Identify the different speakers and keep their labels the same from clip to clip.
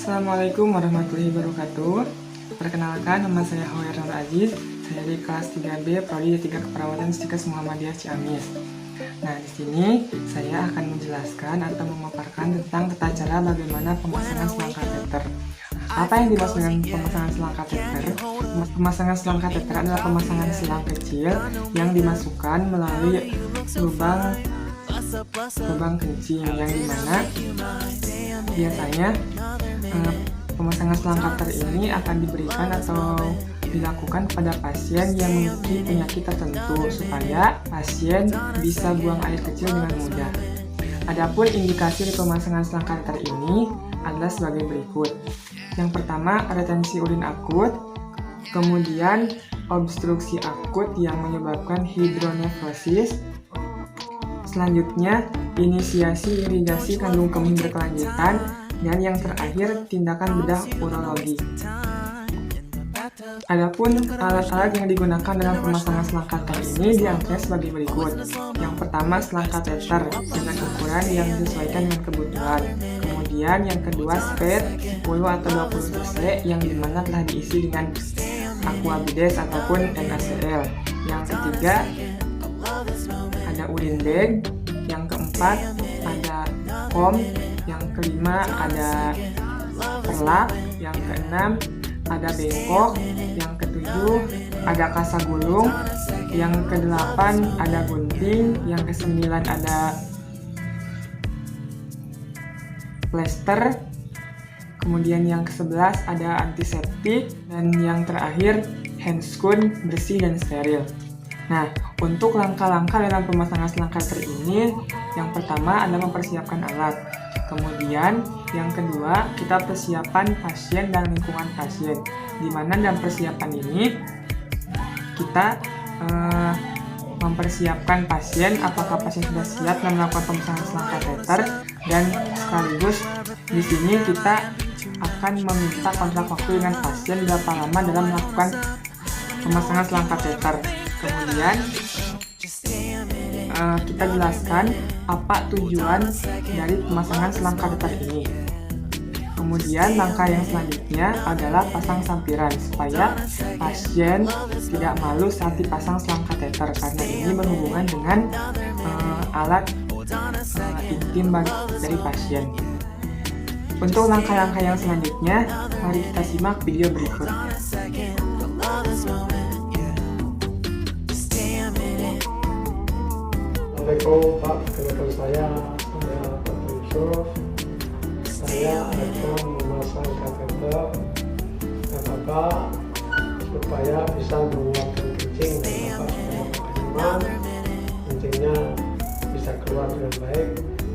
Speaker 1: Assalamualaikum warahmatullahi wabarakatuh. Perkenalkan, nama saya Hoer Nur Aziz. Saya di kelas 3B Prodi 3 Keperawatan Stikes Muhammadiyah Ciamis. Nah, di sini saya akan menjelaskan atau memaparkan tentang tata cara bagaimana pemasangan selang kateter. Apa yang dimaksud dengan pemasangan selang kateter? Pemasangan selang kateter adalah pemasangan selang kecil yang dimasukkan melalui lubang kencing, yang dimana biasanya pemasangan selang kateter ini akan diberikan atau dilakukan pada pasien yang memiliki penyakit tertentu supaya pasien bisa buang air kecil dengan mudah. Adapun indikasi dari pemasangan selang kateter ini adalah sebagai berikut. Yang pertama, retensi urin akut, kemudian obstruksi akut yang menyebabkan hidronefrosis. Selanjutnya, inisiasi irigasi kandung kemih berkelanjutan, dan yang terakhir, tindakan bedah urologi. Adapun alat-alat yang digunakan dalam pemasangan selang kateter ini diantaranya sebagai berikut. Yang pertama, selang kateter dengan ukuran yang disesuaikan dengan kebutuhan. Kemudian yang kedua, spet 10 atau 20 cc yang dimana telah diisi dengan aqua bides ataupun NaCl. Yang ketiga, ada urin bag. Yang keempat, ada kom. Yang kelima, ada perlak. Yang keenam, ada bengkok. Yang ketujuh, ada kasa gulung. Yang kedelapan, ada gunting. Yang kesembilan, ada plester. Kemudian yang ke-11 ada antiseptik. Dan yang terakhir, handscoon bersih dan steril. Nah, untuk langkah-langkah dalam pemasangan selang kateter ini, yang pertama adalah mempersiapkan alat. Kemudian, yang kedua, kita persiapan pasien dan lingkungan pasien. Di mana dalam persiapan ini, kita mempersiapkan pasien, apakah pasien sudah siap melakukan pemasangan selang kateter, dan sekaligus di sini kita akan meminta kontrak waktu dengan pasien berapa lama dalam melakukan pemasangan selang kateter. Kemudian kita jelaskan apa tujuan dari pemasangan selang kateter ini. Kemudian langkah yang selanjutnya adalah pasang sampiran supaya pasien tidak malu saat dipasang selang kateter karena ini berhubungan dengan alat intim dari pasien. Untuk langkah-langkah yang selanjutnya, mari kita simak video berikut.
Speaker 2: Assalamualaikum Pak, perkenalkan saya Pak Yusuf. Saya akan memasang kateter Bapak supaya bisa mengeluarkan kencing dan Bapak supaya nyaman, kencingnya bisa keluar dengan baik.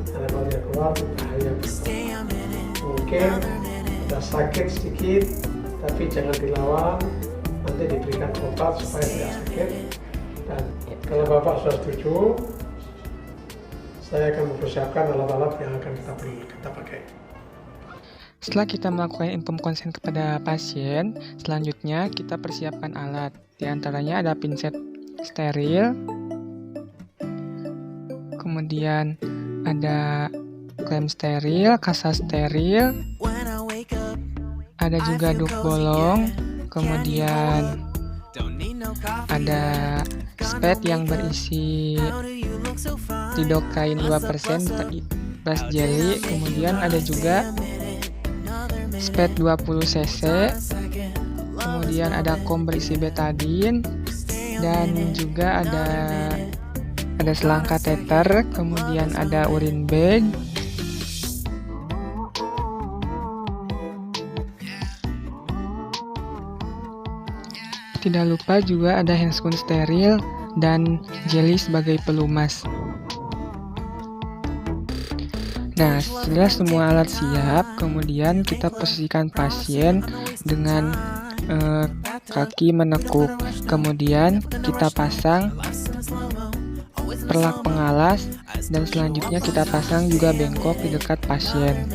Speaker 2: Karena kalau dia keluar bahaya Bapak. Mungkin ada sakit sedikit, tapi jangan dilawan. Nanti diberikan obat supaya tidak sakit. Dan kalau Bapak sudah setuju, saya akan mempersiapkan alat-alat yang akan kita pakai.
Speaker 1: Setelah kita melakukan inform konsen kepada pasien, selanjutnya kita persiapkan alat. Di antaranya ada pinset steril, kemudian ada klem steril, kasa steril, ada juga duk bolong, kemudian ada spet yang berisi lidocaine 2% plus jelly, kemudian ada juga spet 20 cc, kemudian ada kom berisi betadine, dan juga ada selang kateter, kemudian ada urin bag, tidak lupa juga ada handscoon steril dan jelly sebagai pelumas. Nah, setelah semua alat siap, kemudian kita posisikan pasien dengan kaki menekuk. Kemudian kita pasang perlak pengalas dan selanjutnya kita pasang juga bengkok di dekat pasien.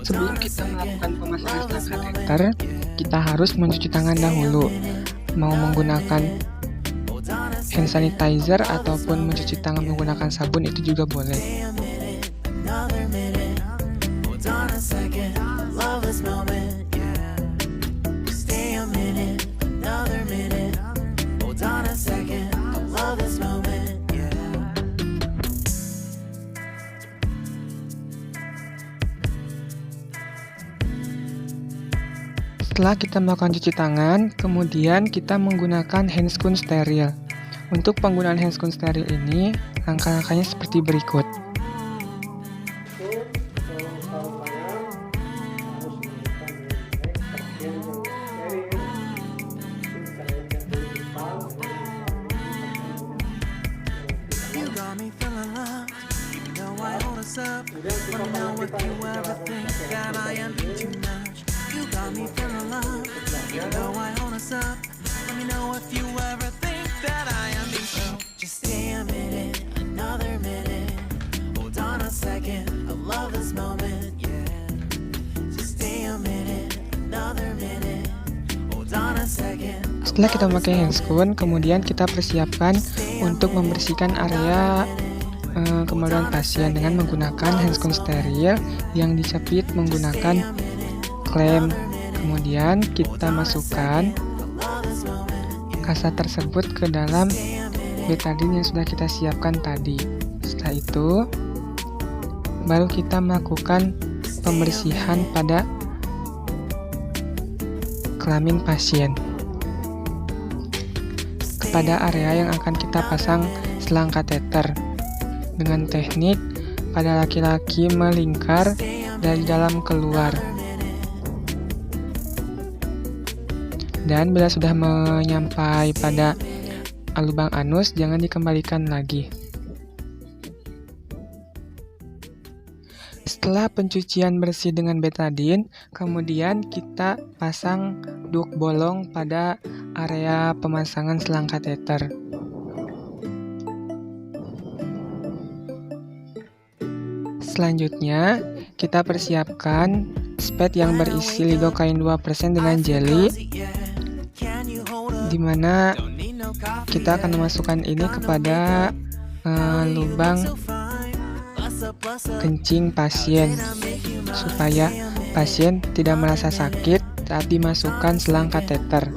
Speaker 1: Sebelum kita melakukan pemasangan selang kateter, kita harus mencuci tangan dahulu. Mau menggunakan hand sanitizer ataupun mencuci tangan menggunakan sabun itu juga boleh. Setelah kita melakukan cuci tangan, kemudian kita menggunakan handscoon steril. Untuk penggunaan handscoon steril ini, langkah-langkahnya seperti berikut. Setelah kita memakai handscoon, kemudian kita persiapkan untuk membersihkan area kemaluan pasien dengan menggunakan handscoon steril yang dijepit menggunakan klem. Kemudian kita masukkan kasa tersebut ke dalam betadine yang sudah kita siapkan tadi. Setelah itu, baru kita melakukan pembersihan pada kelamin pasien kepada area yang akan kita pasang selang kateter dengan teknik pada laki-laki melingkar dari dalam keluar, dan bila sudah menyampai pada lubang anus jangan dikembalikan lagi. Setelah pencucian bersih dengan betadine, kemudian kita pasang duak bolong pada area pemasangan selang kateter. Selanjutnya, kita persiapkan spet yang berisi lidocaine 2% dengan jelly, di mana kita akan memasukkan ini kepada lubang kencing pasien supaya pasien tidak merasa sakit saat dimasukkan selang kateter.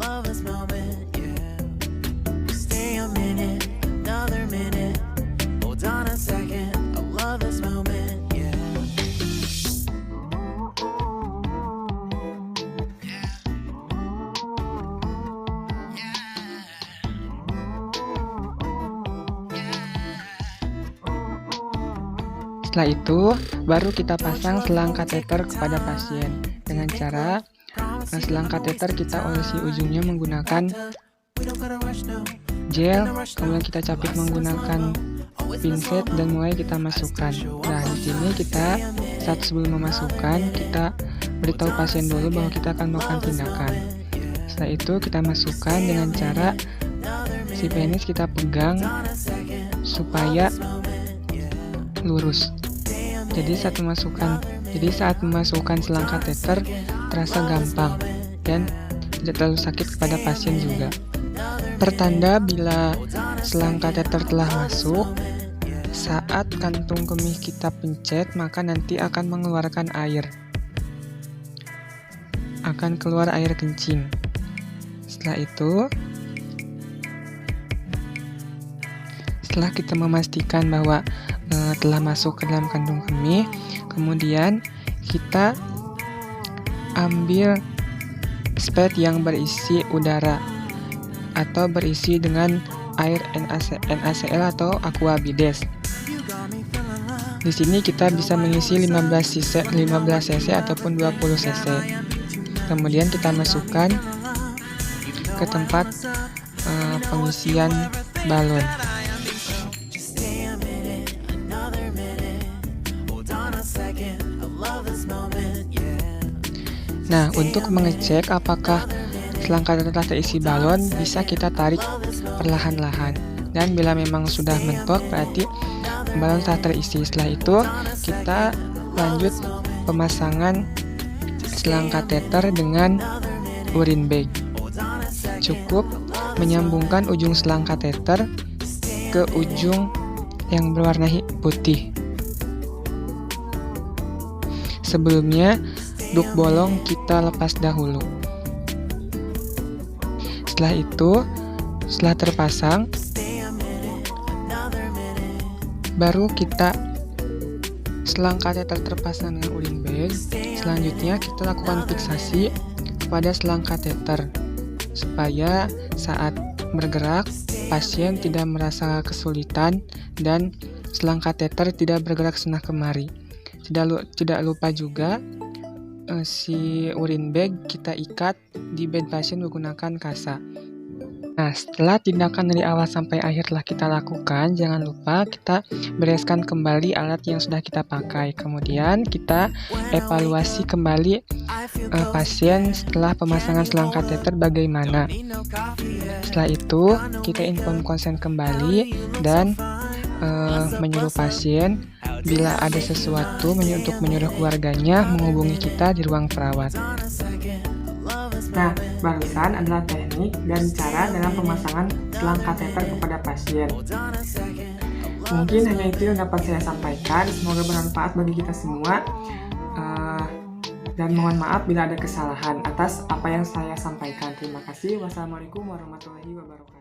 Speaker 1: Setelah itu, baru kita pasang selang kateter kepada pasien dengan cara selang kateter kita olesi ujungnya menggunakan gel, kemudian kita capit menggunakan pinset dan mulai kita masukkan. Nah, di sini kita saat sebelum memasukkan kita beritahu pasien dulu bahwa kita akan melakukan tindakan. Setelah itu kita masukkan dengan cara si penis kita pegang supaya lurus. Jadi saat memasukkan selang kateter terasa gampang dan tidak terlalu sakit kepada pasien juga. Pertanda bila selang kateter telah masuk, saat kantung kemih kita pencet maka nanti akan mengeluarkan air. Akan keluar air kencing. Setelah itu, setelah kita memastikan bahwa telah masuk ke dalam kantung kemih, kemudian kita ambil spet yang berisi udara atau berisi dengan air NaCl atau aqua bides. Di sini kita bisa mengisi 15 cc ataupun 20 cc. Kemudian kita masukkan ke tempat pengisian balon. Nah, untuk mengecek apakah selang kateter telah terisi balon, bisa kita tarik perlahan-lahan. Dan bila memang sudah mentok, berarti balon telah terisi. Setelah itu, kita lanjut pemasangan selang kateter dengan urine bag. Cukup menyambungkan ujung selang kateter ke ujung yang berwarna putih. Sebelumnya, duak bolong kita lepas dahulu. Setelah itu, setelah terpasang, baru kita selang kateter terpasang dengan urine bag. Selanjutnya kita lakukan fiksasi pada selang kateter supaya saat bergerak pasien tidak merasa kesulitan dan selang kateter tidak bergerak sana kemari. Tidak lupa juga si urine bag kita ikat di bed pasien menggunakan kasa. Nah, setelah tindakan dari awal sampai akhir telah kita lakukan, jangan lupa kita bereskan kembali alat yang sudah kita pakai. Kemudian kita evaluasi kembali pasien setelah pemasangan selang kateter bagaimana. Setelah itu, kita inform konsen kembali dan menyuruh pasien bila ada sesuatu untuk menyuruh keluarganya menghubungi kita di ruang perawat. Nah, barusan adalah teknik dan cara dalam pemasangan selang kateter kepada pasien. Mungkin hanya itu yang dapat saya sampaikan. Semoga bermanfaat bagi kita semua. Dan mohon maaf bila ada kesalahan atas apa yang saya sampaikan. Terima kasih. Wassalamualaikum warahmatullahi wabarakatuh.